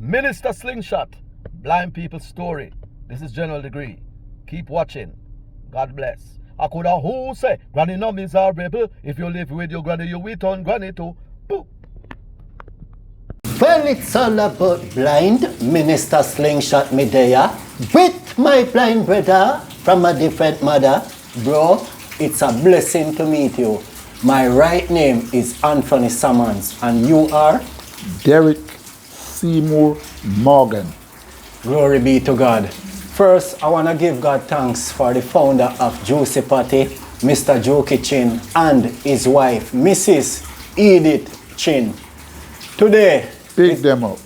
Minister Slingshot, blind people's story. This is General Degree. Keep watching. God bless. I could have who say, Granny no miserable. If you live with your granny, you wait on granny too. Boop. Well, it's all about blind Minister Slingshot Medea with my blind brother from a different mother. Bro, it's a blessing to meet you. My right name is Anthony Sammons and you are? Derrick Seymour Morgan. Glory be to God. First, I want to give God thanks for the founder of Juicy Patty, Mr. Jokey Chin, and his wife, Mrs. Edith Chin. Today, Pick them up.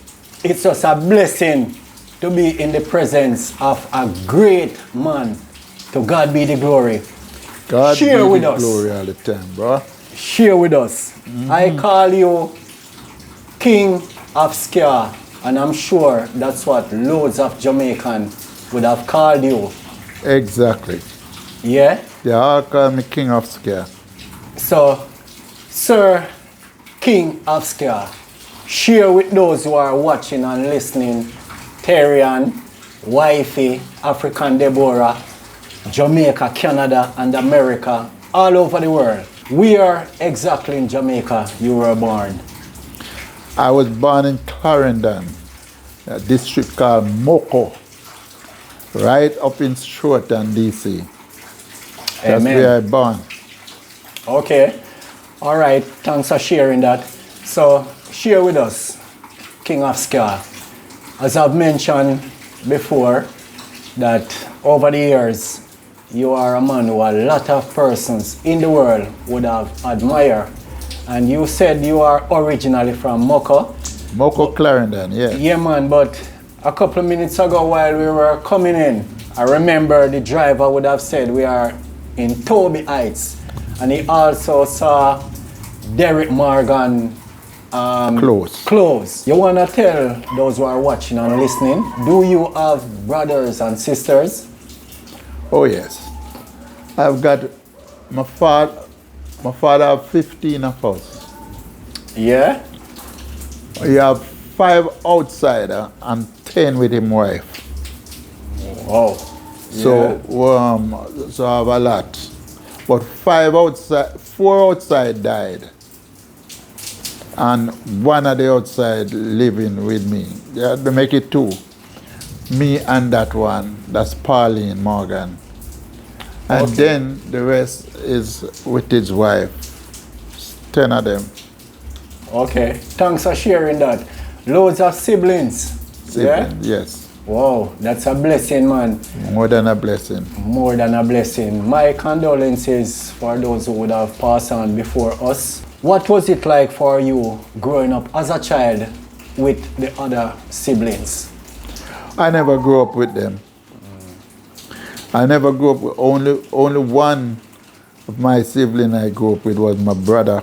it's just a blessing to be in the presence of a great man. To God be the glory. God Share be with the us. glory all the time, bro. Share with us. I call you King of Ska, and I'm sure that's what loads of Jamaicans would have called you. Exactly. Yeah? They all call me King of Scare. So, Sir King of Ska, share with those who are watching and listening, Terrian, Wifey, African Deborah, Jamaica, Canada, and America, all over the world. Where exactly in Jamaica you were born? I was born in Clarendon, a district called Moko, right up in Shorten, DC. That's Amen. where I born. Okay. All right. Thanks for sharing that. So, share with us, King of Ska. As I've mentioned before, that over the years, you are a man who a lot of persons in the world would have admired. And you said you are originally from Moko. Moko, Clarendon, yeah. Yeah, man, but a couple of minutes ago while we were coming in, I remember the driver would have said we are in Toby Heights. And he also saw Derrick Morgan close. You want to tell those who are watching and listening, do you have brothers and sisters? Oh, yes. I've got my father have 15 of us. Yeah? He have 5 outsider and 10 with him wife. Wow. So, so I have a lot. But 4 outside died. And 1 of the outside living with me. Yeah, they make it 2. Me and that one, that's Pauline Morgan. And Okay. then the rest is with his wife. 10 of them. Okay. Thanks for sharing that. Loads of siblings. Yeah? Siblings, yes. Wow, that's a blessing, man. More than a blessing. More than a blessing. My condolences for those who would have passed on before us. What was it like for you growing up as a child with the other siblings? I never grew up with them. I never grew up with only one of my sibling I grew up with was my brother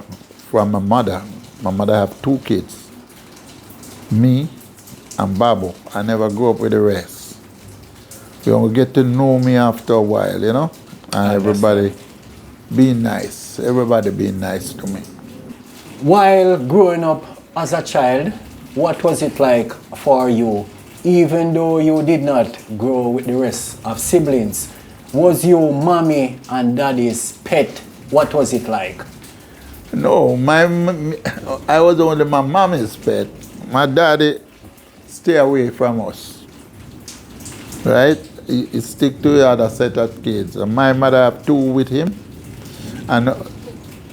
from my mother. My mother have 2 kids. Me and Babu. I never grew up with the rest. You only get to know me after a while, you know? And everybody being nice. Everybody being nice to me. While growing up as a child, what was it like for you? Even though you did not grow with the rest of siblings, was you mommy and daddy's pet? What was it like? No, I was only my mommy's pet. My daddy stay away from us. Right? He stick to the other set of kids. And my mother have 2 with him. And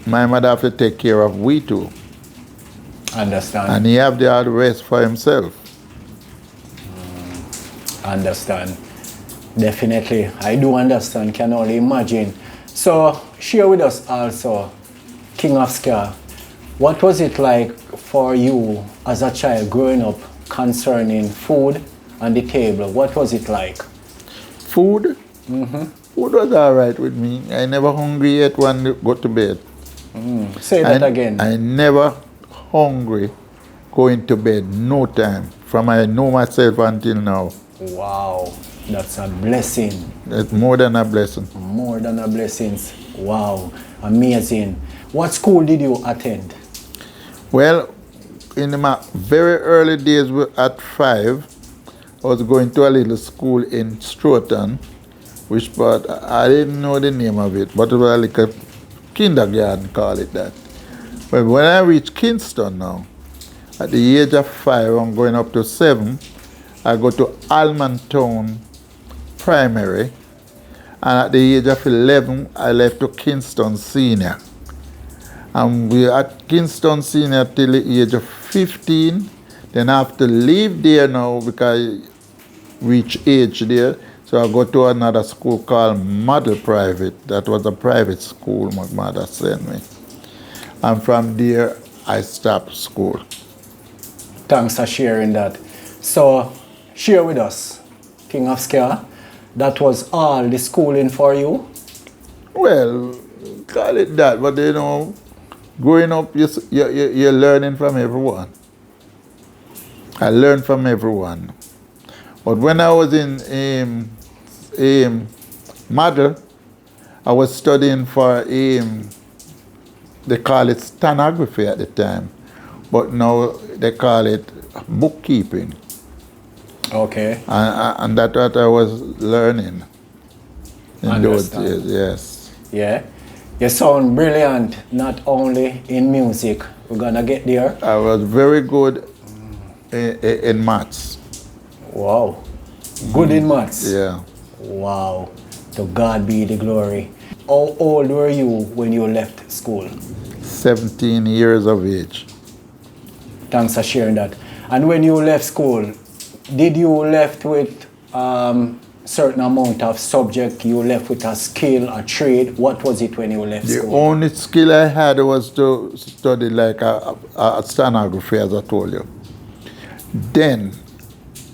my mother have to take care of we 2. Understand. And he have the other rest for himself. Understand. Definitely. I do understand. Can only imagine. So, share with us also, King of Ska, what was it like for you as a child growing up concerning food on the table? What was it like? Food? Food was all right with me. I never hungry yet when I go to bed. Say that again. I never hungry going to bed, no time. From I know myself until now. Wow, that's a blessing. It's more than a blessing. More than a blessing. Wow, amazing. What school did you attend? Well, in my very early days at 5, I was going to a little school in Stroughton, which part I didn't know the name of it, but it was like a kindergarten, call it that. But when I reached Kingston now, at the age of 5, I'm going up to 7, I go to Almontown Primary, and at the age of 11, I left to Kingston Senior. And we at Kingston Senior till the age of 15. Then I have to leave there now because I reach age there. So I go to another school called Model Private. That was a private school my mother sent me. And from there, I stopped school. Thanks for sharing that. So, share with us, King of Ska. That was all the schooling for you? Well, call it that, but you know, growing up, you're learning from everyone. I learned from everyone. But when I was in Model, I was studying for they call it stenography at the time, but now they call it bookkeeping. Okay. And that's what I was learning in those Understand. days, yes. Yeah. You sound brilliant, not only in music. We're gonna get there. I was very good in maths. Wow. Good in maths. Yeah. Wow. To God be the glory. How old were you when you left school? 17 years of age. Thanks for sharing that. And when you left school, did you left with certain amount of subject? You left with a skill, a trade? What was it when you left The school? only skill I had was to study like a stenography, as I told you. Then,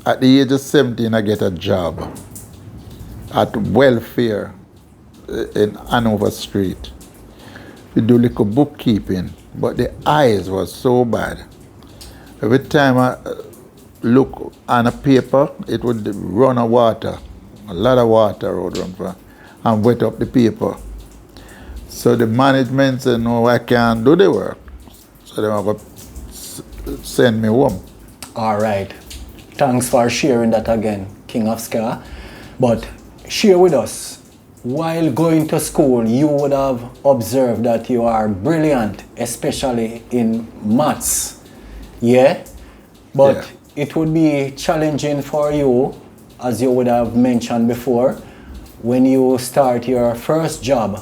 at the age of 17, I get a job at welfare in Hanover Street. We do little bookkeeping, but the eyes was so bad. Every time I look on a paper, it would run a water. A lot of water would run for, and wet up the paper. So the management said, no, I can't do the work. So they were going to send me home. All right. Thanks for sharing that again, King of Ska. But share with us, while going to school, you would have observed that you are brilliant, especially in maths. Yeah? But Yeah. it would be challenging for you, as you would have mentioned before, when you start your first job,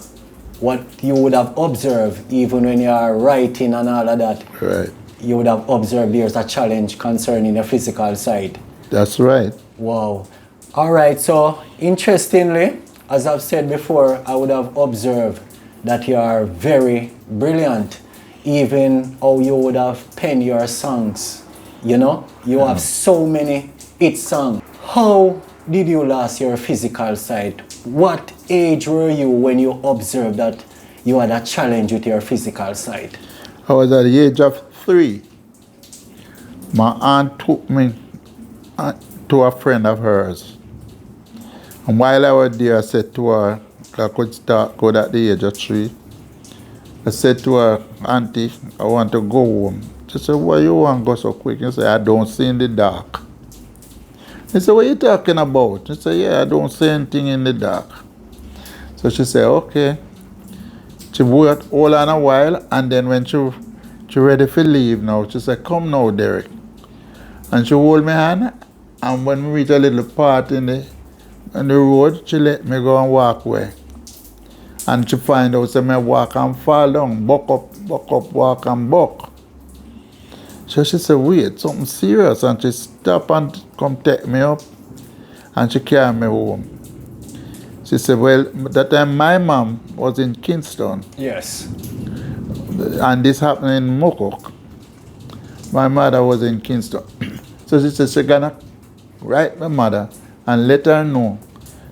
what you would have observed, even when you are writing and all of that, Right. you would have observed there's a challenge concerning the physical side. That's right. Wow. All right, so interestingly, as I've said before, I would have observed that you are very brilliant, even how you would have penned your songs. You know, you have so many hit songs. How did you lose your physical side? What age were you when you observed that you had a challenge with your physical side? I was at the age of 3. My aunt took me to a friend of hers. And while I was there, I said to her, I could start good at the age of 3. I said to her, Auntie, I want to go home. She said, why you want to go so quick? I said, I don't see in the dark. He said, what are you talking about? She said, yeah, I don't see anything in the dark. So she said, okay. She waited all on a while, and then when she ready to leave now, she said, come now, Derrick. And she hold my hand, and when we reach a little part in the road, she let me go and walk away. And she find out, say, me walk and fall down, buck up, walk and buck. So she said, wait, something serious. And she stop and come take me up, and she carry me home. She said, well, that time my mom was in Kingston, Yes. and this happened in Mokok. My mother was in Kingston. So she said, she's gonna write my mother and let her know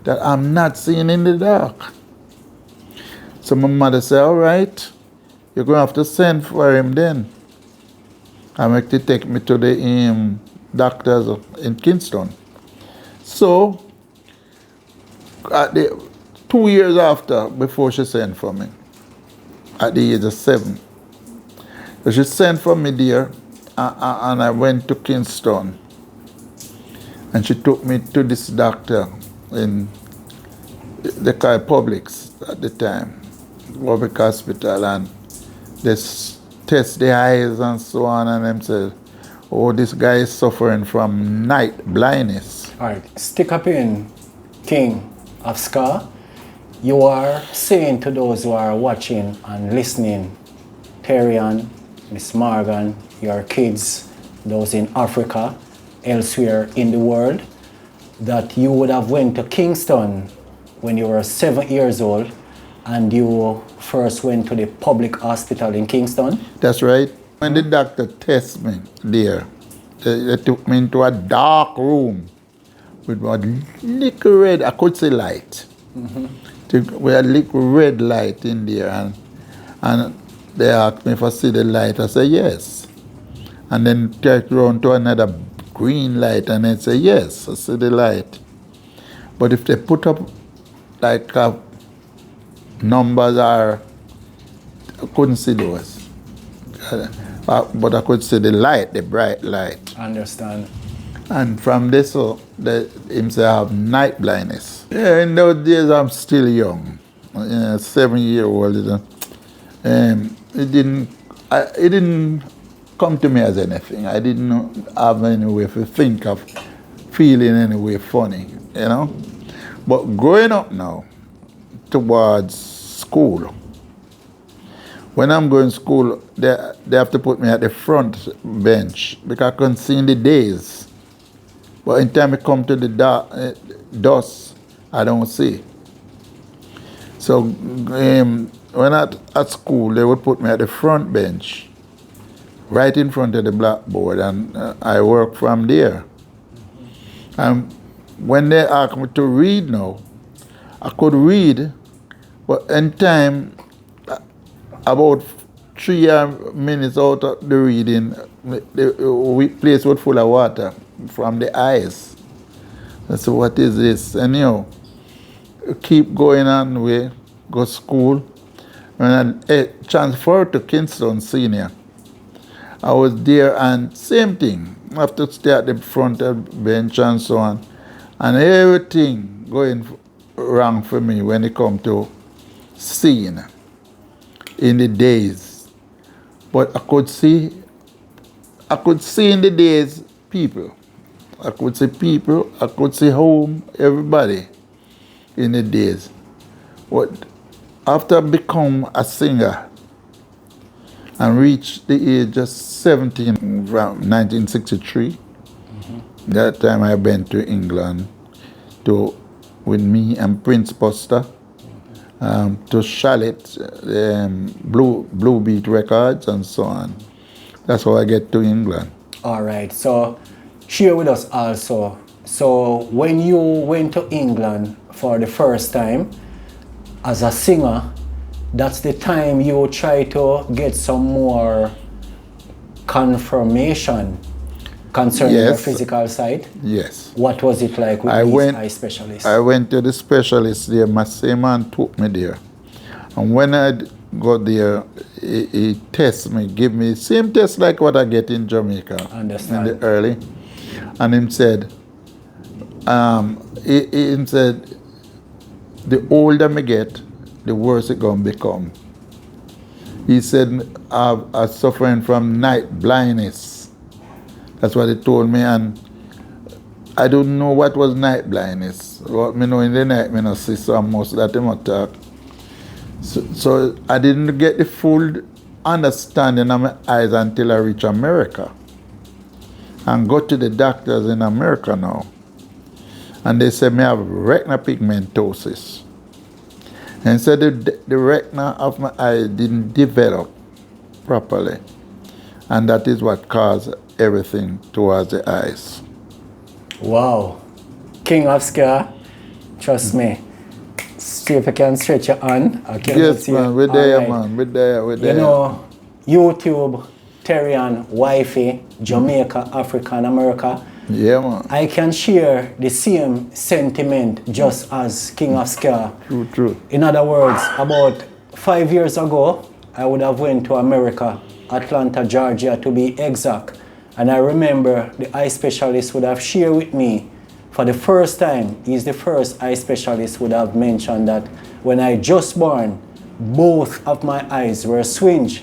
that I'm not seeing in the dark. So my mother said, all right, you're gonna have to send for him then. I make to take me to the doctors in Kingston. So, at the 2 years after, before she sent for me, at the age of 7, so she sent for me there, and I went to Kingston. And she took me to this doctor in the Publix at the time, public hospital, and they test the eyes and so on, and them said, oh, this guy is suffering from night blindness. All right, stick up in King of Ska. You are saying to those who are watching and listening, Terian, Miss Morgan, your kids, those in Africa, elsewhere in the world, that you would have went to Kingston when you were 7 years old and you first went to the public hospital in Kingston? That's right. When the doctor tested me there, they took me into a dark room with a little red, I could say light. With a little red light in there, and they asked me if I see the light. I said yes. And then take around to another green light, and they say yes, I see the light. But if they put up like numbers, I couldn't see those. But I could see the light, the bright light. Understand. And from this, him say I have night blindness. Yeah, in those days I'm still young, 7-year-old. It didn't come to me as anything. I didn't have any way to think of feeling any way funny, you know. But growing up now, towards school, when I'm going to school, they have to put me at the front bench because I couldn't see in the days. But in time it come to the dusk, I don't see. So when at school, they would put me at the front bench, right in front of the blackboard, and I work from there. And when they asked me to read now, I could read, but in time, about 3 minutes out of the reading, the place was full of water from the eyes. I said, what is this? And keep going on, we go to school. When I transferred to Kingston Senior, I was there and same thing. I have to stay at the front bench and so on. And everything going wrong for me when it come to seeing in the days. But I could see in the days people. I could see people, I could see home, everybody in the days. But after I become a singer and reached the age of 17, from 1963, that time I went to England with me and Prince Buster to Charlotte, Blue Beat Records and so on. That's how I get to England. All right, so share with us also. So when you went to England for the first time as a singer, that's the time you try to get some more confirmation concerning your physical side? Yes. What was it like with these eye specialists? I went to the specialist there. My same man took me there. And when I got there, he tested me, give me the same test like what I get in Jamaica. Understand. In the early. And him said, he said, the older me get, the worse it gonna become. He said, I'm suffering from night blindness. That's what he told me, and I don't know what was night blindness. What me know in the night, me not see so much that him talk. So I didn't get the full understanding of my eyes until I reached America. And go to the doctors in America now. And they said me have retina pigmentosis. And said the retina of my eye didn't develop properly. And that is what caused everything towards the eyes. Wow. King of Ska, trust me. See if I can stretch your hand. Yes, man, we're there, man. We're there. You know, YouTube, Terian, Wifey, Jamaica, Africa, and America. Yeah, man. I can share the same sentiment just as King of Ska. True. In other words, about 5 years ago, I would have went to America, Atlanta, Georgia, to be exact, And I remember the eye specialist would have shared with me for the first time, he's the first eye specialist would have mentioned that when I just born, both of my eyes were swinged.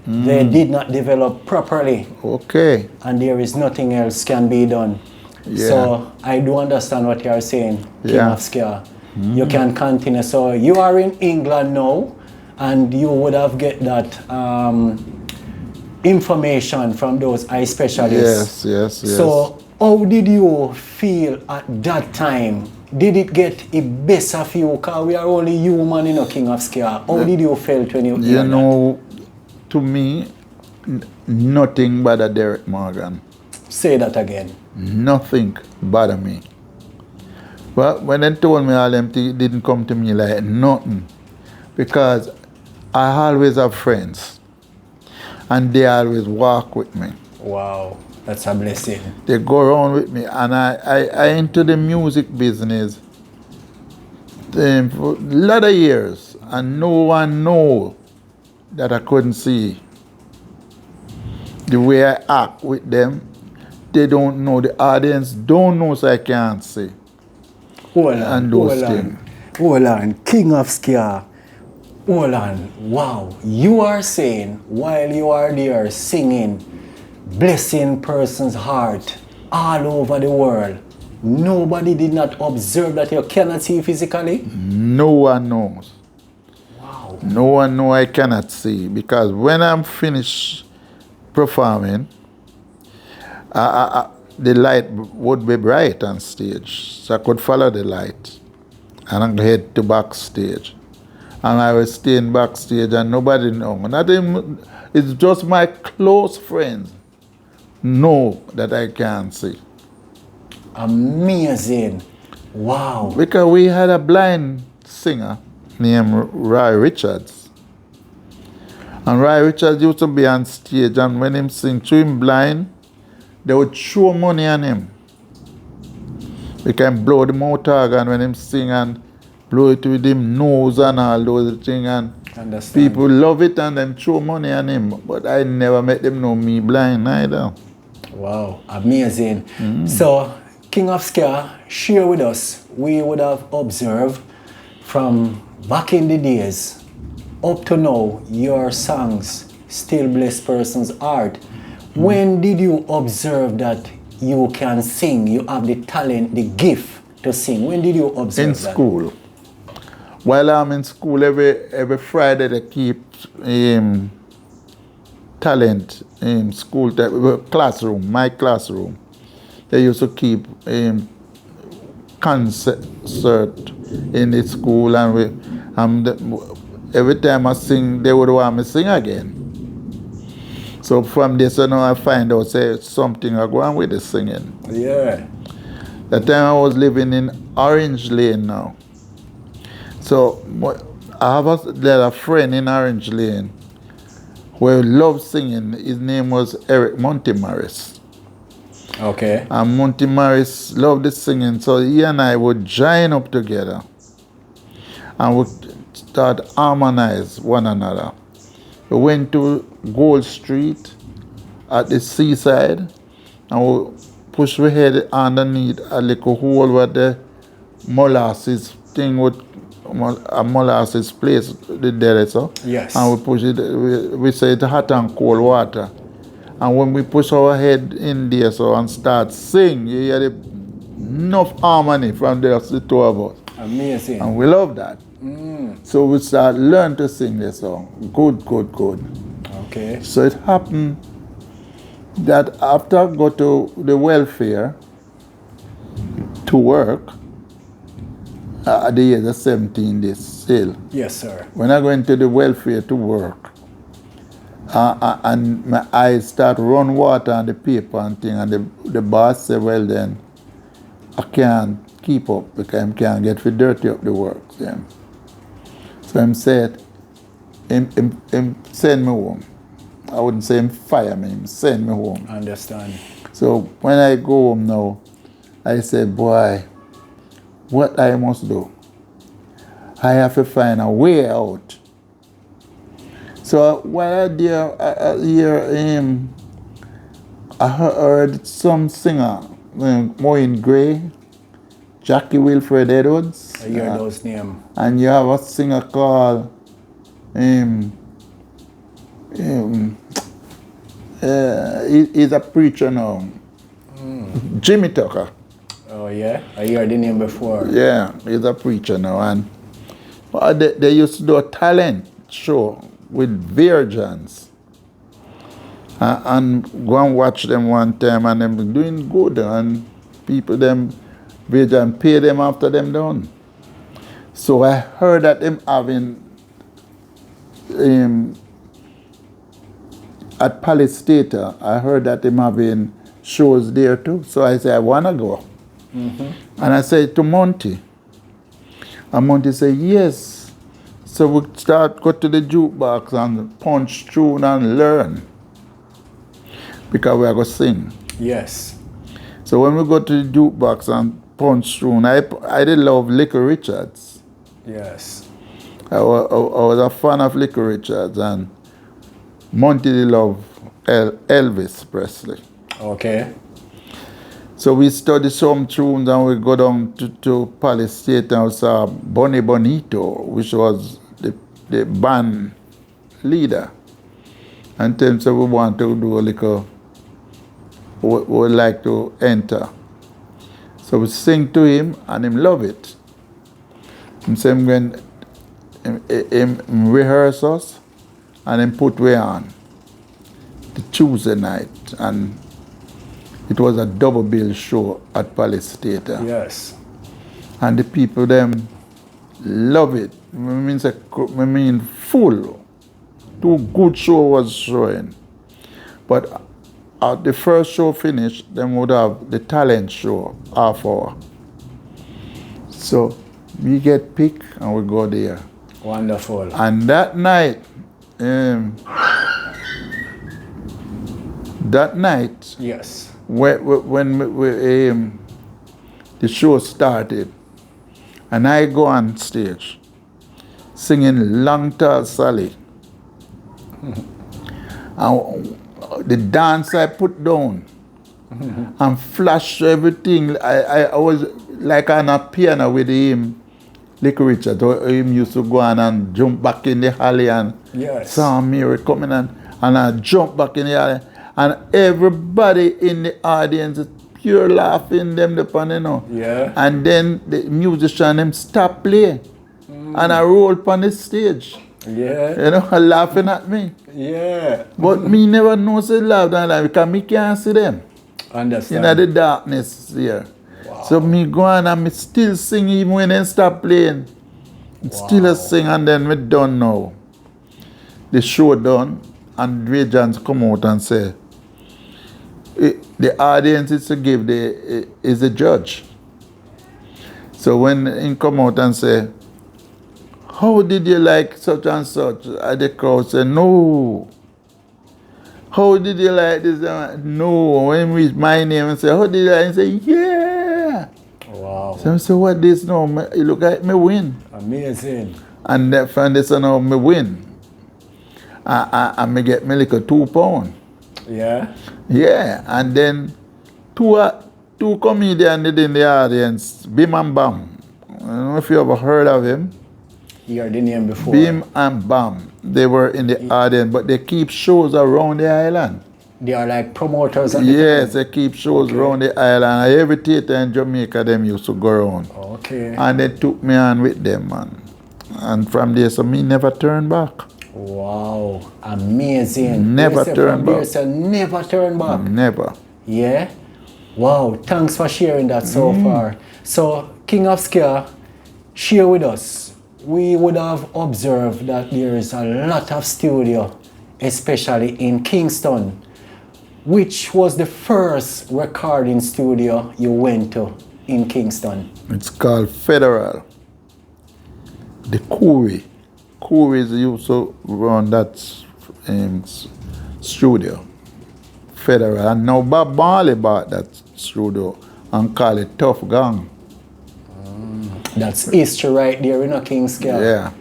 They did not develop properly. Okay. And there is nothing else can be done. Yeah. So I do understand what you are saying, King Yeah. of Scare. You can continue. So you are in England now, and you would have get that information from those eye specialists. Yes. So how did you feel at that time? Did it get the best of you? Because we are only human, King of Scare. How did you feel when you hear know, to me, nothing but a Derrick Morgan. that? Say that again. Nothing bother me. But when they told me all them things, it didn't come to me like nothing. Because I always have friends. And they always walk with me. Wow, that's a blessing. They go around with me. And I into the music business for a lot of years. And no one know that I couldn't see. The way I act with them, they don't know. The audience don't know, so I can't see. Hold on, And those hold on. things. Hold on, King of Scare. Hold on. Wow. You are saying while you are there singing, blessing person's heart all over the world, nobody did not observe that you cannot see physically? No one knows. Wow. No one know I cannot see. Because when I'm finished performing, the light would be bright on stage. So I could follow the light. And I head to backstage. And I was staying backstage and nobody know. Not even, it's just my close friends know that I can't see. Amazing. Wow. Because we had a blind singer named Roy Richards. And Roy Richards used to be on stage, and when him sing to him blind, they would throw money on him. We can blow the mouth organ when him sing and blow it with him nose and all those things, and Understand. people love it and them throw money on him. But I never met them know me blind either. Wow, amazing. So, King of Scare, share with us. We would have observed from back in the days up to now, your songs still bless person's heart. When did you observe that you can sing, you have the talent, the gift to sing? When did you observe In that? school. While I'm in school, every Friday they keep talent in school, classroom, my classroom. They used to keep concert in the school, and every time I sing, they would want me to sing again. So from this, I find out say something I go on with the singing. Yeah. That time I was living in Orange Lane now. So I have a friend in Orange Lane who loved singing. His name was Eric Monty-Morris. Okay. And Monty-Morris loved the singing, so he and I would join up together and would start harmonize one another. We went to Gold Street at the seaside and we pushed our head underneath a little hole where the molasses thing would, a molasses place, the Derrick, so. Yes. And we push it, we say it's hot and cold water. And when we push our head in there so and start sing, you hear enough harmony from the two of us. Amazing. And we love that. So we start learn to sing the song. Good. Okay. So it happened that after I go to the welfare to work, at the age of 17 this still, Yes, sir. when I go into the welfare to work, and my eyes start run water on the paper and thing, and the boss said, well then, I can't keep up because I can't get for dirty up the work. Yeah. So him said, him send me home. I wouldn't say him fire me, him send me home. Understand. So when I go home now, I said, boy, what I must do? I have to find a way out. So while I hear him I heard some singer, Moin Gray, Jackie Wilfred Edwards. I hear those names. And you have a singer called he's a preacher now. Jimmy Tucker. Oh yeah, I heard the name before. Yeah, he's a preacher now. And they used to do a talent show with virgins. And go and watch them one time, and them doing good, and people them virgin pay them after them done. So I heard that them having at Palace Theatre, I heard that them having shows there too. So I said, I wanna go. And I said to Monty, and Monty said, yes. So we go to the jukebox and punch tune and learn. Because we are going to sing. Yes. So when we go to the jukebox and punch tune, I did love Little Richards. Yes. I was a fan of Little Richards, and Monty did love Elvis Presley. Okay. So we study some tunes, and we go down to Palace Theatre and we saw Bonnie Bonito, which was the band leader. And then so we want to do a little, we would like to enter. So we sing to him, and him love it. And so when him rehearse us, and him put we on the Tuesday night, and it was a double bill show at Palace Theatre. Yes. And the people them love it. I mean full. 2 good show was showing. But the first show finished, then would have the talent show, half hour. So we get picked and we go there. Wonderful. And that night, Yes. when the show started, and I go on stage singing Long Tall Sally. And the dance I put down and flash everything. I was like on a piano with him, Little Richard. Him used to go on and jump back in the alley and Yes. saw Mary coming and I jump back in the alley. And everybody in the audience is pure laughing them upon, you know. Yeah. And then the musician them stop play. And I roll upon the stage. Yeah. You know, laughing at me. Yeah. But me never know say laugh than that because me can't see them. Understand. In the darkness here. Wow. So me go on and me still sing even when they stop playing. Still a sing, and then me done now. The show done, and Regents come out and say, the audience is to give is the judge. So when he come out and say, how did you like such and such? And the crowd say, no. How did you like this? No. When we my name and say, how did you like? And say, yeah. Wow. So I say, what this now? It look like me win. Amazing. And that from this now me win. And me get me like a £2. Yeah. Yeah. And then two comedians in the audience, Bim and Bam. I don't know if you ever heard of him. You heard the name before. Bim and Bam. They were in the audience, but they keep shows around the island. They are like promoters. At Yes, they keep shows around the island. Every theater in Jamaica, them used to go around. Okay. And they took me on with them, man. And from there, so me never turned back. Wow. Amazing. Never turn back. So never turn back. Never. Yeah. Wow. Thanks for sharing that so far. So, King of Ska, share with us. We would have observed that there is a lot of studio, especially in Kingston. Which was the first recording studio you went to in Kingston? It's called Federal. The Koori. Koori used to run that studio. Federal. And now Bob Marley bought that studio and call it Tough Gang. That's history right there, you know, King's Ska. Yeah.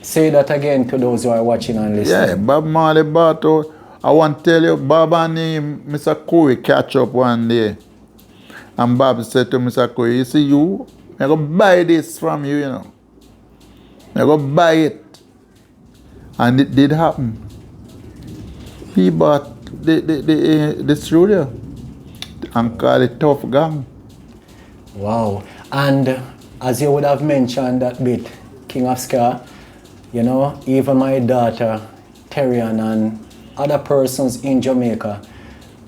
Say that again to those who are watching and listening. Yeah, Bob Marley bought out I want to tell you, Bob and him, Mr. Corey catch up one day. And Bob said to Mr. Corey, you see you, I go buy this from you, you know. I go buy it. And it did happen. He bought the studio and called it Tough Gang. Wow. And as you would have mentioned that bit, King of Ska, you know, even my daughter, Terrian, and other persons in Jamaica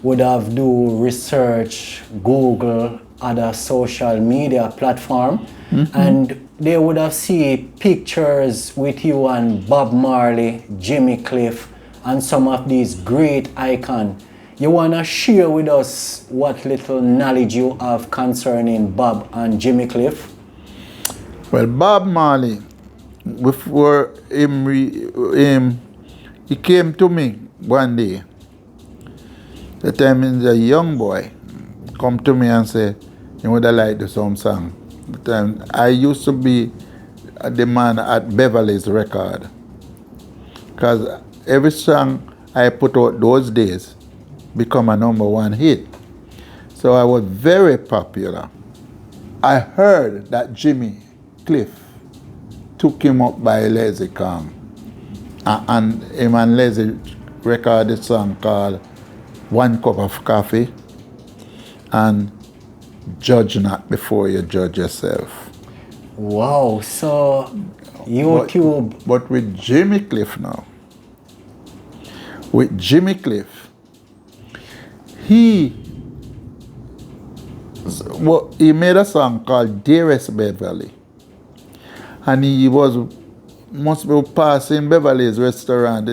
would have do research, Google, other social media platform, and they would have see pictures with you and Bob Marley, Jimmy Cliff, and some of these great icons. You want to share with us what little knowledge you have concerning Bob and Jimmy Cliff? Well, Bob Marley, before he came to me one day. The time he was a young boy, come to me and say, you would have liked the some song. The time I used to be the man at Beverly's record. Because every song I put out those days become a #1 hit. So I was very popular. I heard that Jimmy Cliff took him up by Lazy Kong. And him and Lazy recorded a song called One Cup of Coffee and Judge Not Before You Judge Yourself. Wow, so YouTube. But with Jimmy Cliff now, he made a song called Dearest Beverly. And he must be passing Beverly's restaurant.